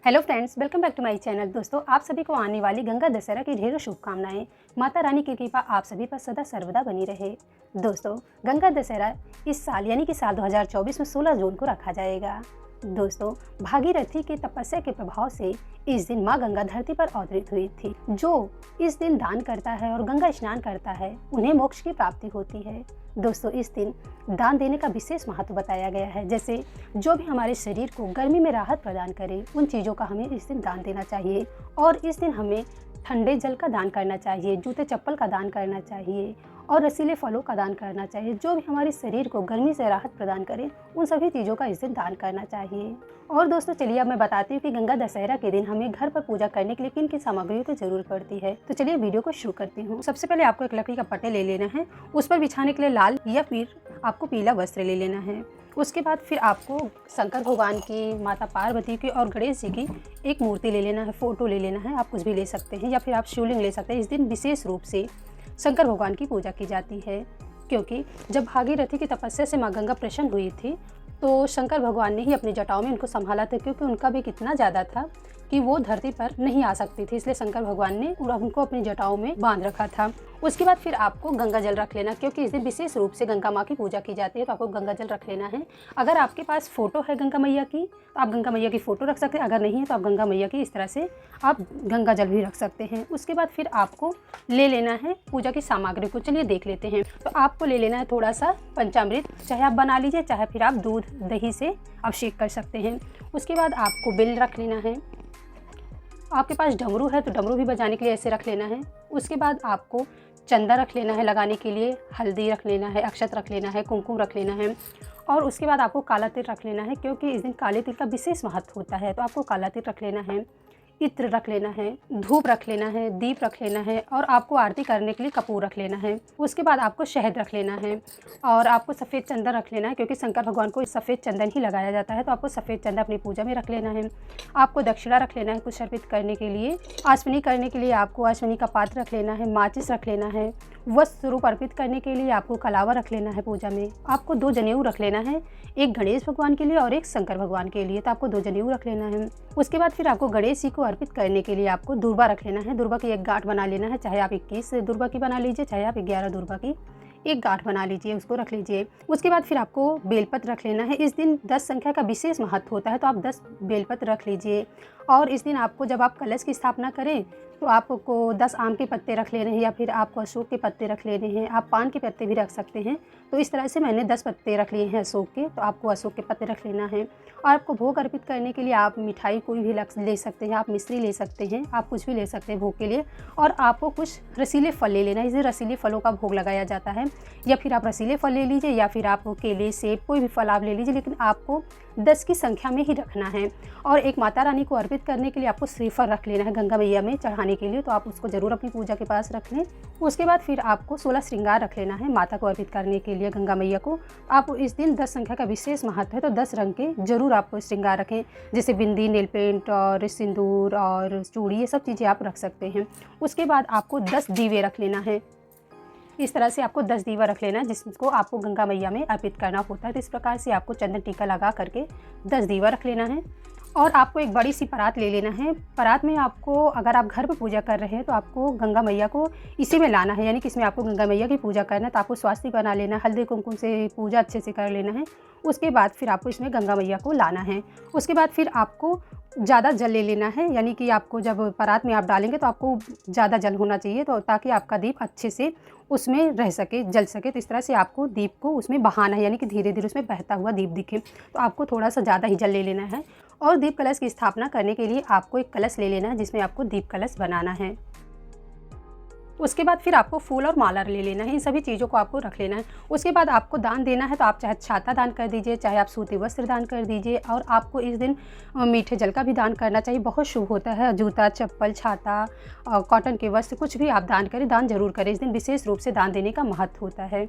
Hello friends, welcome back to my channel. दोस्तों, आप सभी को आने वाली गंगा दशहरा की ढेरों शुभकामनाएं। माता रानी की कृपा आप सभी पर सदा सर्वदा बनी रहे। दोस्तों, गंगा दशहरा इस साल यानी कि साल 2024 में 16 जून को रखा जाएगा। दोस्तों, भागीरथी की तपस्या के प्रभाव से इस दिन माँ गंगा धरती पर अवतरित हुई थी। जो इस दिन दान करता है और गंगा स्नान करता है उन्हें मोक्ष की प्राप्ति होती है। दोस्तों, इस दिन दान देने का विशेष महत्व बताया गया है। जैसे जो भी हमारे शरीर को गर्मी में राहत प्रदान करे उन चीज़ों का हमें इस दिन दान देना चाहिए। और इस दिन हमें ठंडे जल का दान करना चाहिए, जूते चप्पल का दान करना चाहिए और रसीले फलों का दान करना चाहिए। जो भी हमारे शरीर को गर्मी से राहत प्रदान करे उन सभी चीज़ों का इस दिन दान करना चाहिए। और दोस्तों, चलिए अब मैं बताती हूँ कि गंगा दशहरा के दिन हमें घर पर पूजा करने के लिए किन किन सामग्रियों की जरूरत पड़ती है। तो चलिए वीडियो को शुरू करती हूँ। सबसे पहले आपको एक लकड़ी का पट्टे ले लेना है। उस पर बिछाने के लिए लाल या फिर आपको पीला वस्त्र ले लेना है। उसके बाद फिर आपको शंकर भगवान की, माता पार्वती की और गणेश जी की एक मूर्ति ले लेना है, फोटो ले लेना है। आप कुछ भी ले सकते हैं या फिर आप शिवलिंग ले सकते हैं। इस दिन विशेष रूप से शंकर भगवान की पूजा की जाती है, क्योंकि जब भागीरथी की तपस्या से माँ गंगा प्रसन्न हुई थी तो शंकर भगवान ने ही अपनी जटाओं में उनको संभाला था, क्योंकि उनका भी कितना ज़्यादा था कि वो धरती पर नहीं आ सकती थी। इसलिए शंकर भगवान ने उनको अपनी जटाओं में बांध रखा था। उसके बाद फिर आपको गंगा जल रख लेना, क्योंकि इस दिन विशेष रूप से गंगा माँ की पूजा की जाती है, तो आपको गंगा जल रख लेना है। अगर आपके पास फोटो है गंगा मैया की तो आप गंगा मैया की फ़ोटो रख सकते हैं। अगर नहीं है तो आप गंगा मैया की इस तरह से आप गंगा जल भी रख सकते हैं। उसके बाद फिर आपको ले लेना है पूजा की सामग्री को। चलिए देख लेते हैं। तो आपको ले लेना है थोड़ा सा पंचामृत, चाहे आप बना लीजिए, चाहे फिर आप दूध दही से अभिषेक कर सकते हैं। उसके बाद आपको बेल रख लेना है। आपके पास डमरू है तो डमरू भी बजाने के लिए ऐसे रख लेना है। उसके बाद आपको चंदा रख लेना है लगाने के लिए, हल्दी रख लेना है, अक्षत रख लेना है, कुमकुम रख लेना है। और उसके बाद आपको काला तिल रख लेना है, क्योंकि इस दिन काले तिल का विशेष महत्व होता है। तो आपको काला तिल रख लेना है, इत्र रख लेना है, धूप रख लेना है, दीप रख लेना है और आपको आरती करने के लिए कपूर रख लेना है। उसके बाद आपको शहद रख लेना है और आपको सफ़ेद चंदन रख लेना है, क्योंकि शंकर भगवान को सफ़ेद चंदन ही लगाया जाता है। तो आपको सफ़ेद चंदन अपनी पूजा में रख लेना है। आपको दक्षिणा रख लेना है कुछ अर्पित करने के लिए। आचमनी करने के लिए आपको आचमनी का पात्र रख लेना है, माचिस रख लेना है। वस्त्र स्वरूप अर्पित करने के लिए आपको कलावा रख लेना है पूजा में। आपको 2 जनेऊ रख लेना है, एक गणेश भगवान के लिए और एक शंकर भगवान के लिए। तो आपको 2 जनेऊ रख लेना है। उसके बाद फिर आपको गणेश जी को अर्पित करने के लिए आपको दुर्बा रख लेना है। दुर्बा की एक गांठ बना लेना है, चाहे आप 21 दुर्बा की बना लीजिए, चाहे आप 11 दुर्बा की एक गांठ बना लीजिए, उसको रख लीजिए। उसके बाद फिर आपको बेलपत्र रख लेना है। इस दिन 10 संख्या का विशेष महत्व होता है, तो आप 10 बेलपत्र रख लीजिए। और इस दिन आपको जब आप कलश की स्थापना करें तो आपको 10 आम के पत्ते रख लेने हैं या फिर आपको अशोक के पत्ते रख लेने हैं। आप पान के पत्ते भी रख सकते हैं। तो इस तरह से मैंने 10 पत्ते रख लिए हैं अशोक के, तो आपको अशोक के पत्ते रख लेना है। और आपको भोग अर्पित करने के लिए आप मिठाई कोई भी ले सकते हैं, आप मिश्री ले सकते हैं, आप कुछ भी ले सकते हैं भोग के लिए। और आपको कुछ रसीले फल ले लेना है। इसे रसीले फलों का भोग लगाया जाता है, या फिर आप रसीले फल ले लीजिए या फिर आप केले, सेब, कोई भी फल आप ले लीजिए, लेकिन आपको 10 की संख्या में ही रखना है। और एक माता रानी को अर्पित करने के लिए आपको श्रीफल रख लेना है गंगा मैया में चढ़ाने के लिए, तो आप उसको ज़रूर अपनी पूजा के पास रख लें। उसके बाद फिर आपको 16 श्रृंगार रख लेना है माता को अर्पित करने के लिए गंगा मैया को। आप इस दिन 10 संख्या का विशेष महत्व है, तो 10 रंग के जरूर आपको श्रृंगार रखें, जैसे बिंदी, नेल पेंट और सिंदूर और चूड़ी, ये सब चीज़ें आप रख सकते हैं। उसके बाद आपको 10 दीवे रख लेना है। इस तरह से आपको 10 दीवा रख लेना है, जिसको आपको गंगा मैया में अर्पित करना होता है। तो इस प्रकार से आपको चंदन टीका लगा करके 10 दीवा रख लेना है। और आपको एक बड़ी सी परात ले लेना है। परात में आपको, अगर आप घर पे पूजा कर रहे हैं तो आपको गंगा मैया को इसी में लाना है, यानी कि इसमें आपको गंगा मैया की पूजा करना है। तो आपको स्वास्तिक बना लेना, हल्दी कुमकुम से पूजा अच्छे से कर लेना है। उसके बाद फिर आपको इसमें गंगा मैया को लाना है। उसके बाद फिर आपको ज़्यादा जल ले लेना है, यानी कि आपको जब परात में आप डालेंगे तो आपको ज़्यादा जल होना चाहिए, तो ताकि आपका दीप अच्छे से उसमें रह सके, जल सके। तो इस तरह से आपको दीप को उसमें बहाना है, यानी कि धीरे धीरे उसमें बहता हुआ दीप दिखे। तो आपको थोड़ा सा ज़्यादा ही जल ले लेना है। और दीप कलश की स्थापना करने के लिए आपको एक कलश ले लेना है, जिसमें आपको दीप कलश बनाना है। उसके बाद फिर आपको फूल और माला ले लेना है। इन सभी चीज़ों को आपको रख लेना है। उसके बाद आपको दान देना है, तो आप चाहे छाता दान कर दीजिए, चाहे आप सूती वस्त्र दान कर दीजिए। और आपको इस दिन मीठे जल का भी दान करना चाहिए, बहुत शुभ होता है। जूता, चप्पल, छाता, कॉटन के वस्त्र, कुछ भी आप दान करें, दान जरूर करें। इस दिन विशेष रूप से दान देने का महत्व होता है।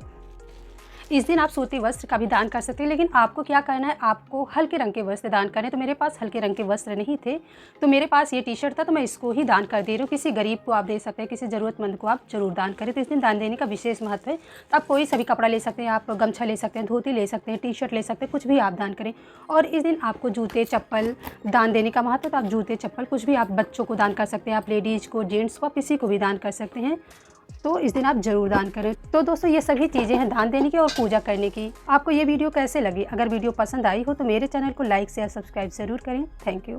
इस दिन आप सूती वस्त्र का भी दान कर सकते हैं, लेकिन आपको क्या करना है, आपको हल्के रंग के वस्त्र दान करने। तो मेरे पास हल्के रंग के वस्त्र नहीं थे, तो मेरे पास ये टी-शर्ट था, तो मैं इसको ही दान कर दे रही हूँ। किसी गरीब को आप दे सकते हैं, किसी ज़रूरतमंद को आप जरूर दान करें। तो इस दिन दान देने का विशेष महत्व है। तो आप कोई सा भी कपड़ा ले सकते हैं, आप गमछा ले सकते हैं, धोती ले सकते हैं, टी-शर्ट ले सकते हैं, कुछ भी आप दान करें। और इस दिन आपको जूते चप्पल दान देने का महत्व है। तो आप जूते चप्पल कुछ भी आप बच्चों को दान कर सकते हैं, आप लेडीज़ को, जेंट्स को, आप किसी को भी दान कर सकते हैं। तो इस दिन आप ज़रूर दान करें। तो दोस्तों ये सभी चीज़ें हैं दान देने की और पूजा करने की। आपको ये वीडियो कैसे लगी? अगर वीडियो पसंद आई हो तो मेरे चैनल को लाइक शेयर सब्सक्राइब ज़रूर करें। Thank you.